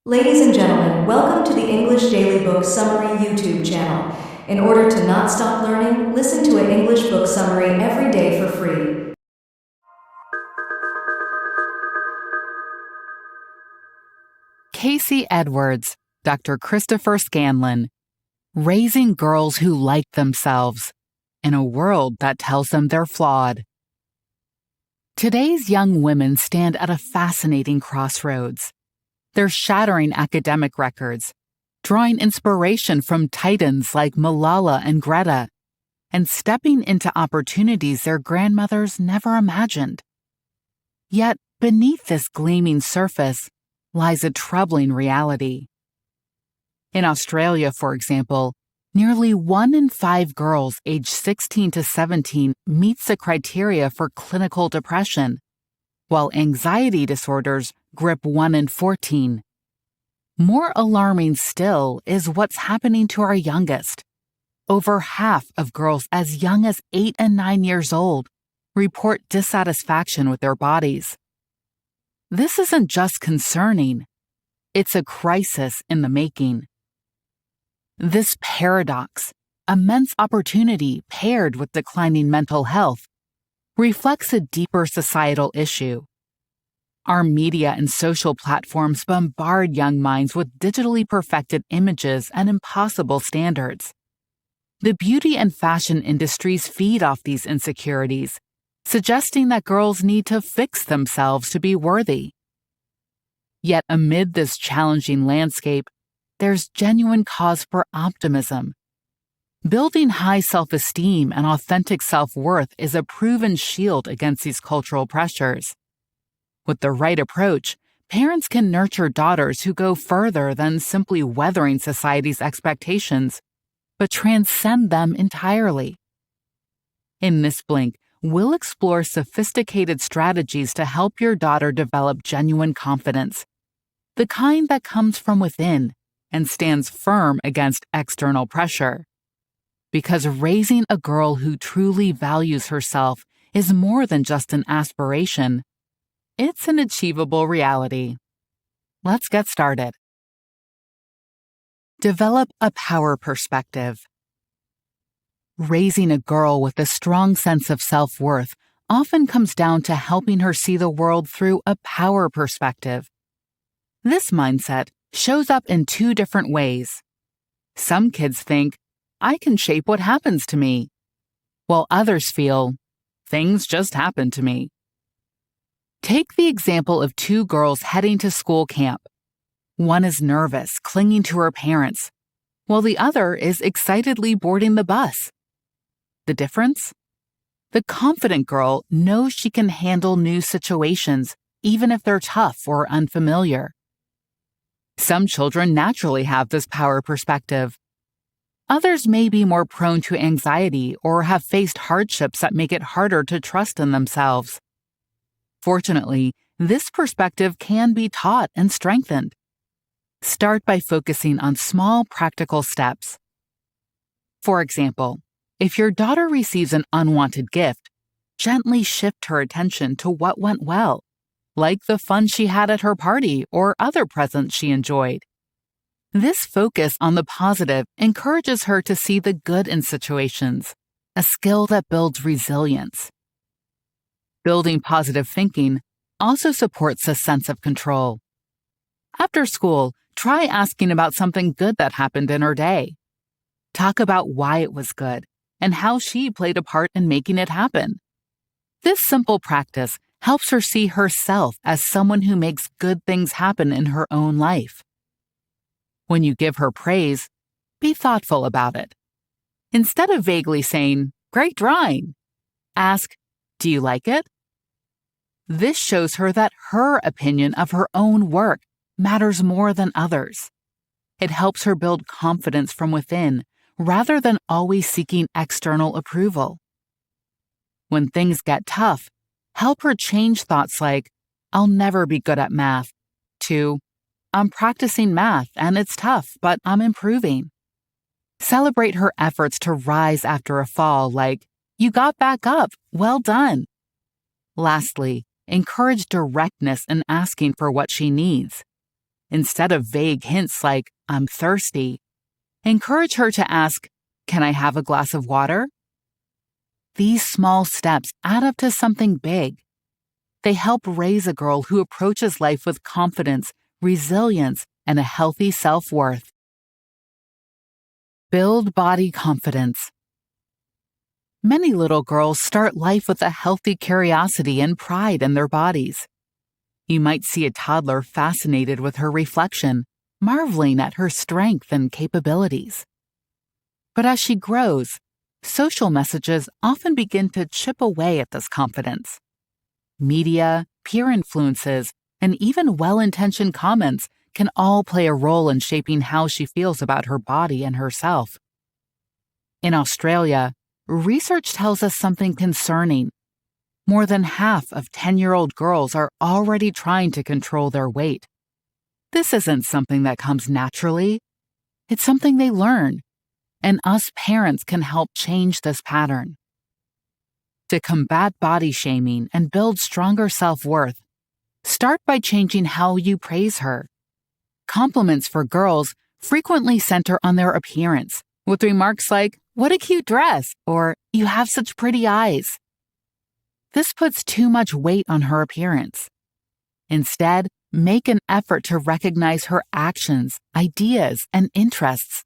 Ladies and gentlemen, welcome to the English Daily Book Summary YouTube channel. In order to not stop learning, listen to an English book summary every day for free. Casey Edwards, Dr. Christopher Scanlon, Raising Girls Who Like Themselves in a World That Tells Them They're Flawed. Today's young women stand at a fascinating crossroads. They're shattering academic records, drawing inspiration from titans like Malala and Greta, and stepping into opportunities their grandmothers never imagined. Yet, beneath this gleaming surface lies a troubling reality. In Australia, for example, nearly 1 in 5 girls aged 16 to 17 meets the criteria for clinical depression, while anxiety disorders grip 1 in 14. More alarming still is what's happening to our youngest. Over half of girls as young as 8 and 9 years old report dissatisfaction with their bodies. This isn't just concerning, it's a crisis in the making. This paradox, immense opportunity paired with declining mental health, reflects a deeper societal issue. Our media and social platforms bombard young minds with digitally perfected images and impossible standards. The beauty and fashion industries feed off these insecurities, suggesting that girls need to fix themselves to be worthy. Yet amid this challenging landscape, there's genuine cause for optimism. Building high self-esteem and authentic self-worth is a proven shield against these cultural pressures. With the right approach, parents can nurture daughters who go further than simply weathering society's expectations, but transcend them entirely. In this Blink, we'll explore sophisticated strategies to help your daughter develop genuine confidence, the kind that comes from within and stands firm against external pressure. Because raising a girl who truly values herself is more than just an aspiration. It's an achievable reality. Let's get started. Develop a power perspective. Raising a girl with a strong sense of self-worth often comes down to helping her see the world through a power perspective. This mindset shows up in 2 different ways. Some kids think, I can shape what happens to me, while others feel, things just happen to me. Take the example of 2 girls heading to school camp. One is nervous, clinging to her parents, while the other is excitedly boarding the bus. The difference? The confident girl knows she can handle new situations, even if they're tough or unfamiliar. Some children naturally have this power perspective. Others may be more prone to anxiety or have faced hardships that make it harder to trust in themselves. Fortunately, this perspective can be taught and strengthened. Start by focusing on small, practical steps. For example, if your daughter receives an unwanted gift, gently shift her attention to what went well, like the fun she had at her party or other presents she enjoyed. This focus on the positive encourages her to see the good in situations, a skill that builds resilience. Building positive thinking also supports a sense of control. After school, try asking about something good that happened in her day. Talk about why it was good and how she played a part in making it happen. This simple practice helps her see herself as someone who makes good things happen in her own life. When you give her praise, be thoughtful about it. Instead of vaguely saying, "Great drawing," ask, "Do you like it?" This shows her that her opinion of her own work matters more than others. It helps her build confidence from within rather than always seeking external approval. When things get tough, help her change thoughts like, "I'll never be good at math," to, "I'm practicing math and it's tough, but I'm improving." Celebrate her efforts to rise after a fall like, "You got back up, well done." Lastly, encourage directness in asking for what she needs. Instead of vague hints like, "I'm thirsty," encourage her to ask, "Can I have a glass of water?" These small steps add up to something big. They help raise a girl who approaches life with confidence, resilience, and a healthy self-worth. Build body confidence. Many little girls start life with a healthy curiosity and pride in their bodies. You might see a toddler fascinated with her reflection, marveling at her strength and capabilities. But as she grows, social messages often begin to chip away at this confidence. Media, peer influences, and even well-intentioned comments can all play a role in shaping how she feels about her body and herself. In Australia, research tells us something concerning. More than half of 10-year-old girls are already trying to control their weight. This isn't something that comes naturally. It's something they learn, and us parents can help change this pattern. To combat body shaming and build stronger self-worth, start by changing how you praise her. Compliments for girls frequently center on their appearance, with remarks like, "What a cute dress," or "You have such pretty eyes." This puts too much weight on her appearance. Instead, make an effort to recognize her actions, ideas, and interests.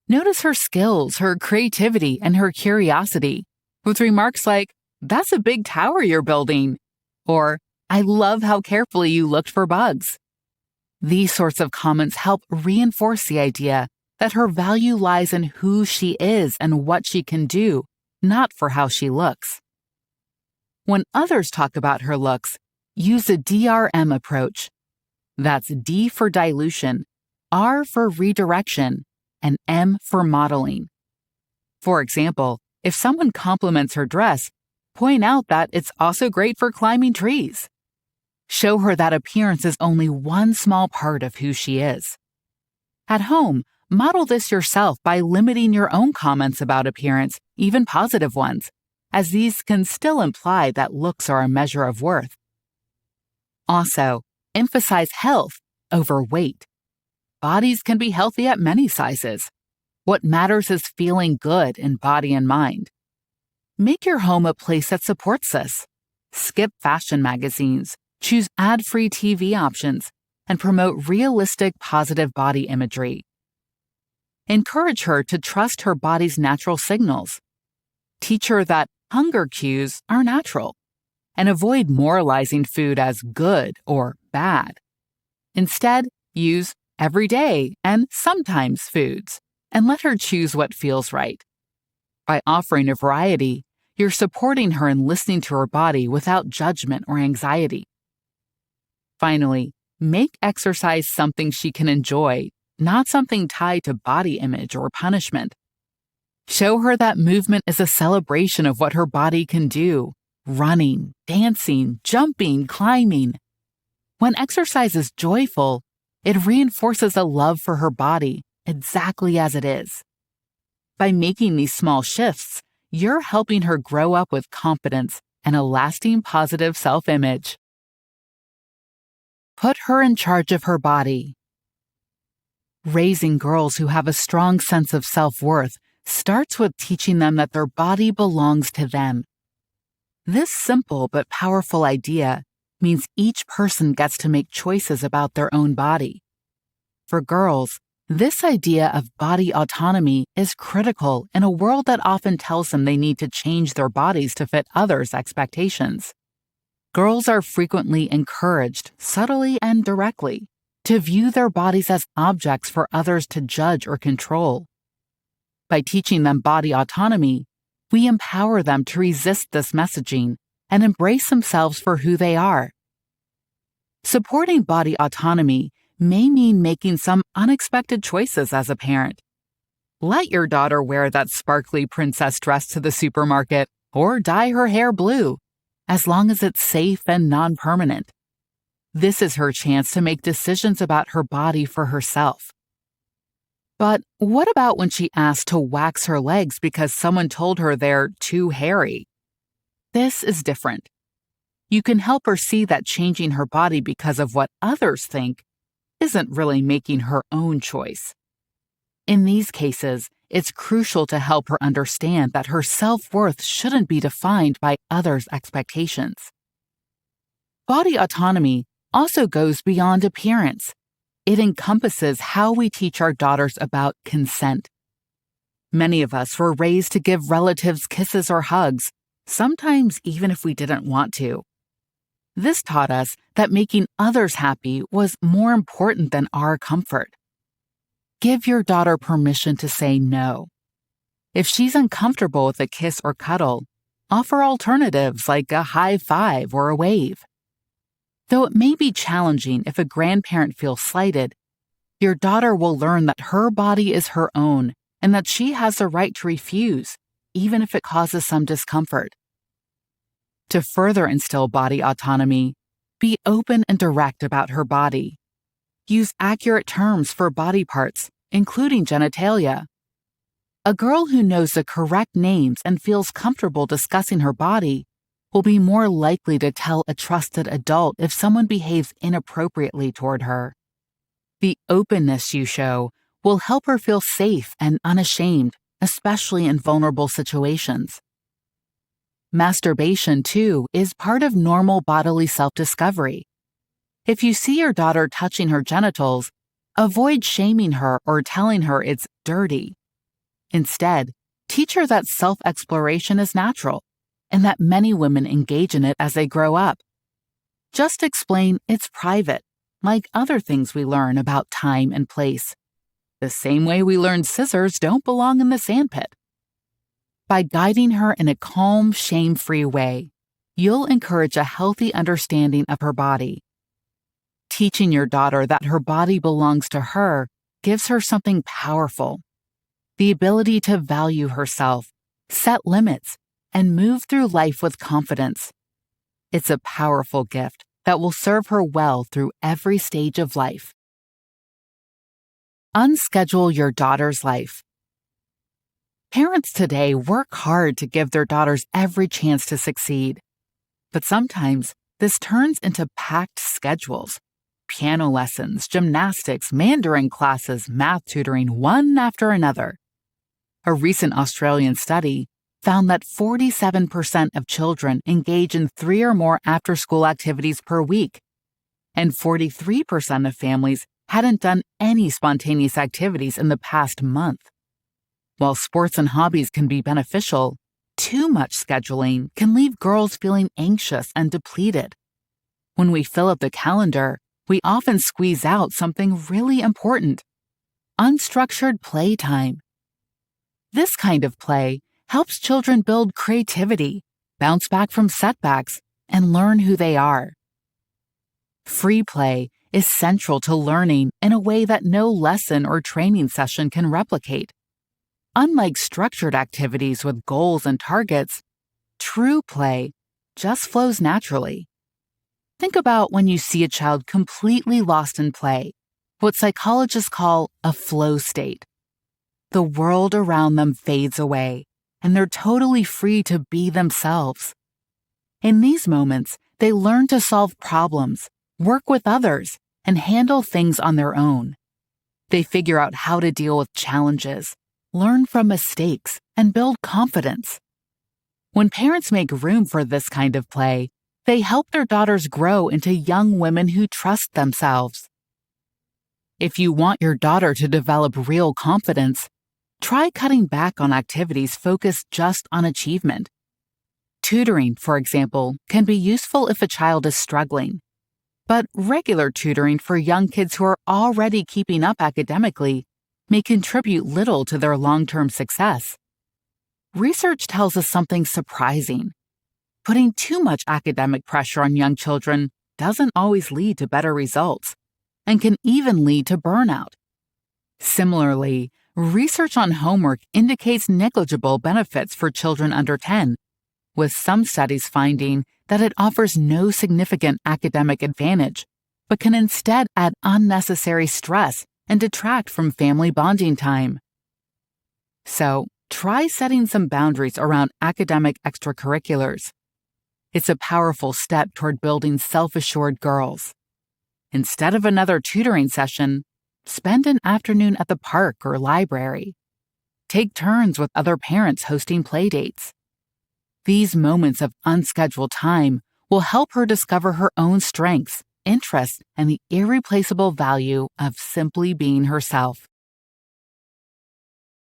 Notice her skills, her creativity, and her curiosity, with remarks like, "That's a big tower you're building," or "I love how carefully you looked for bugs." These sorts of comments help reinforce the idea that her value lies in who she is and what she can do, not for how she looks. When others talk about her looks, use a DRM approach. That's D for dilution, R for redirection, and M for modeling. For example, if someone compliments her dress, point out that it's also great for climbing trees. Show her that appearance is only one small part of who she is. At home, model this yourself by limiting your own comments about appearance, even positive ones, as these can still imply that looks are a measure of worth. Also, emphasize health over weight. Bodies can be healthy at many sizes. What matters is feeling good in body and mind. Make your home a place that supports this. Skip fashion magazines, choose ad-free TV options, and promote realistic, positive body imagery. Encourage her to trust her body's natural signals. Teach her that hunger cues are natural, and avoid moralizing food as good or bad. Instead, use everyday and sometimes foods, and let her choose what feels right. By offering a variety, you're supporting her in listening to her body without judgment or anxiety. Finally, make exercise something she can enjoy, not something tied to body image or punishment. Show her that movement is a celebration of what her body can do: running, dancing, jumping, climbing. When exercise is joyful, it reinforces a love for her body, exactly as it is. By making these small shifts, you're helping her grow up with confidence and a lasting positive self-image. Put her in charge of her body. Raising girls who have a strong sense of self-worth starts with teaching them that their body belongs to them. This simple but powerful idea means each person gets to make choices about their own body. For girls, this idea of body autonomy is critical in a world that often tells them they need to change their bodies to fit others' expectations. Girls are frequently encouraged, subtly and directly, to view their bodies as objects for others to judge or control. By teaching them body autonomy, we empower them to resist this messaging and embrace themselves for who they are. Supporting body autonomy may mean making some unexpected choices as a parent. Let your daughter wear that sparkly princess dress to the supermarket or dye her hair blue, as long as it's safe and non-permanent. This is her chance to make decisions about her body for herself. But what about when she asks to wax her legs because someone told her they're too hairy? This is different. You can help her see that changing her body because of what others think isn't really making her own choice. In these cases, it's crucial to help her understand that her self-worth shouldn't be defined by others' expectations. Body autonomy also goes beyond appearance. It encompasses how we teach our daughters about consent. Many of us were raised to give relatives kisses or hugs, sometimes even if we didn't want to. This taught us that making others happy was more important than our comfort. Give your daughter permission to say no. If she's uncomfortable with a kiss or cuddle, offer alternatives like a high five or a wave. Though it may be challenging if a grandparent feels slighted, your daughter will learn that her body is her own and that she has the right to refuse, even if it causes some discomfort. To further instill body autonomy, be open and direct about her body. Use accurate terms for body parts, including genitalia. A girl who knows the correct names and feels comfortable discussing her body will be more likely to tell a trusted adult if someone behaves inappropriately toward her. The openness you show will help her feel safe and unashamed, especially in vulnerable situations. Masturbation, too, is part of normal bodily self-discovery. If you see your daughter touching her genitals, avoid shaming her or telling her it's dirty. Instead, teach her that self-exploration is natural and that many women engage in it as they grow up. Just explain it's private, like other things we learn about time and place. The same way we learn scissors don't belong in the sandpit. By guiding her in a calm, shame-free way, you'll encourage a healthy understanding of her body. Teaching your daughter that her body belongs to her gives her something powerful: the ability to value herself, set limits, and move through life with confidence. It's a powerful gift that will serve her well through every stage of life. Unschedule your daughter's life. Parents today work hard to give their daughters every chance to succeed. But sometimes this turns into packed schedules: piano lessons, gymnastics, Mandarin classes, math tutoring, one after another. A recent Australian study found that 47% of children engage in 3 or more after-school activities per week, and 43% of families hadn't done any spontaneous activities in the past month. While sports and hobbies can be beneficial, too much scheduling can leave girls feeling anxious and depleted. When we fill up the calendar, we often squeeze out something really important: unstructured playtime. This kind of play helps children build creativity, bounce back from setbacks, and learn who they are. Free play is central to learning in a way that no lesson or training session can replicate. Unlike structured activities with goals and targets, true play just flows naturally. Think about when you see a child completely lost in play, what psychologists call a flow state. The world around them fades away, and they're totally free to be themselves. In these moments, they learn to solve problems, work with others, and handle things on their own. They figure out how to deal with challenges, learn from mistakes, and build confidence. When parents make room for this kind of play, they help their daughters grow into young women who trust themselves. If you want your daughter to develop real confidence, try cutting back on activities focused just on achievement. Tutoring, for example, can be useful if a child is struggling, but regular tutoring for young kids who are already keeping up academically may contribute little to their long-term success. Research tells us something surprising. Putting too much academic pressure on young children doesn't always lead to better results, and can even lead to burnout. Similarly, research on homework indicates negligible benefits for children under 10, with some studies finding that it offers no significant academic advantage, but can instead add unnecessary stress and detract from family bonding time. So, try setting some boundaries around academic extracurriculars. It's a powerful step toward building self-assured girls. Instead of another tutoring session, spend an afternoon at the park or library. Take turns with other parents hosting playdates. These moments of unscheduled time will help her discover her own strengths, interests, and the irreplaceable value of simply being herself.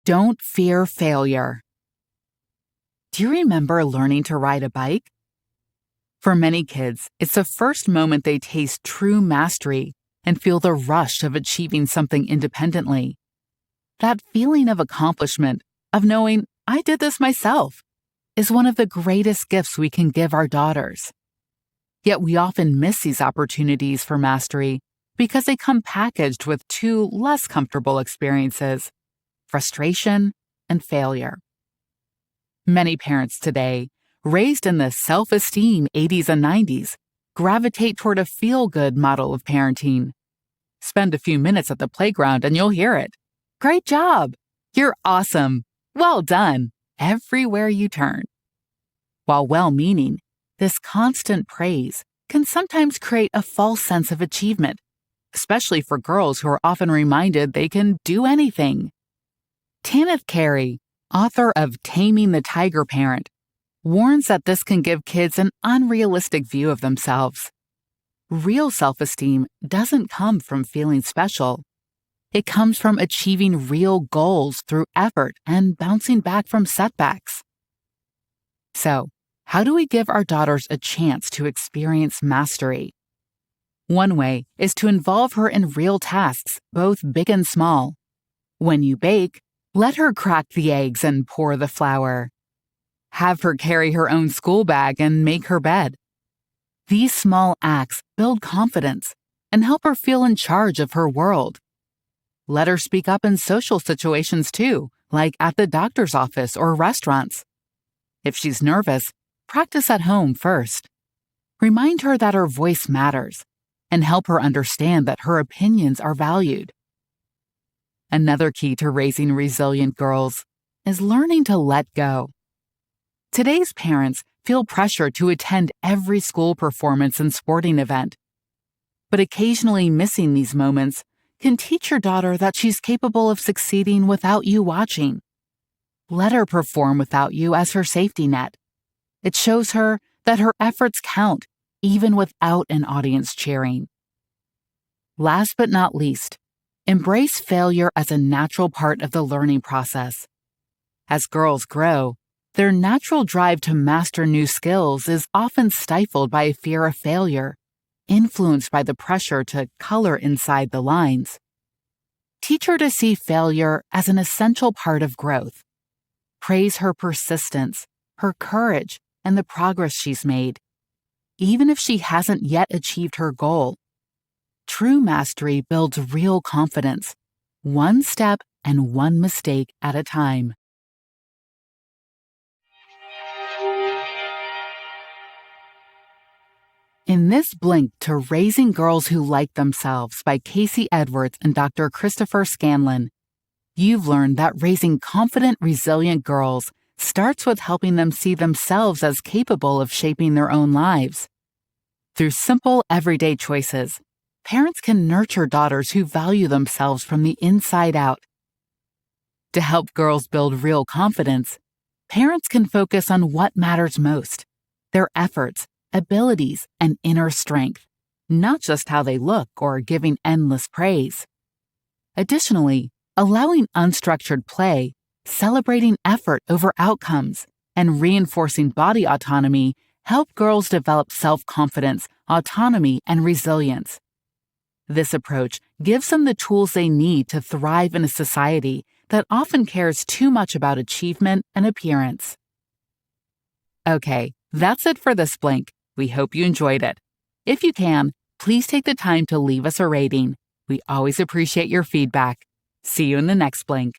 Don't fear failure. Do you remember learning to ride a bike? For many kids, it's the first moment they taste true mastery and feel the rush of achieving something independently. That feeling of accomplishment, of knowing, I did this myself, is one of the greatest gifts we can give our daughters. Yet we often miss these opportunities for mastery because they come packaged with two less comfortable experiences: frustration and failure. Many parents today, raised in the self-esteem 80s and 90s, gravitate toward a feel-good model of parenting. Spend a few minutes at the playground and you'll hear it. Great job! You're awesome! Well done! Everywhere you turn. While well-meaning, this constant praise can sometimes create a false sense of achievement, especially for girls who are often reminded they can do anything. Tanith Carey, author of Taming the Tiger Parent, warns that this can give kids an unrealistic view of themselves. Real self-esteem doesn't come from feeling special. It comes from achieving real goals through effort and bouncing back from setbacks. So, how do we give our daughters a chance to experience mastery? One way is to involve her in real tasks, both big and small. When you bake, let her crack the eggs and pour the flour. Have her carry her own school bag and make her bed. These small acts build confidence and help her feel in charge of her world. Let her speak up in social situations too, like at the doctor's office or restaurants. If she's nervous, practice at home first. Remind her that her voice matters and help her understand that her opinions are valued. Another key to raising resilient girls is learning to let go. Today's parents feel pressure to attend every school performance and sporting event. But occasionally missing these moments can teach your daughter that she's capable of succeeding without you watching. Let her perform without you as her safety net. It shows her that her efforts count, even without an audience cheering. Last but not least, embrace failure as a natural part of the learning process. As girls grow, their natural drive to master new skills is often stifled by a fear of failure, influenced by the pressure to color inside the lines. Teach her to see failure as an essential part of growth. Praise her persistence, her courage, and the progress she's made, even if she hasn't yet achieved her goal. True mastery builds real confidence, one step and one mistake at a time. In this Blink to Raising Girls Who Like Themselves by Casey Edwards and Dr. Christopher Scanlon, you've learned that raising confident, resilient girls starts with helping them see themselves as capable of shaping their own lives. Through simple, everyday choices, parents can nurture daughters who value themselves from the inside out. To help girls build real confidence, parents can focus on what matters most: their efforts, abilities, and inner strength, not just how they look or giving endless praise. Additionally, allowing unstructured play, celebrating effort over outcomes, and reinforcing body autonomy help girls develop self-confidence, autonomy, and resilience. This approach gives them the tools they need to thrive in a society that often cares too much about achievement and appearance. Okay, that's it for this Blink. We hope you enjoyed it. If you can, please take the time to leave us a rating. We always appreciate your feedback. See you in the next Blink.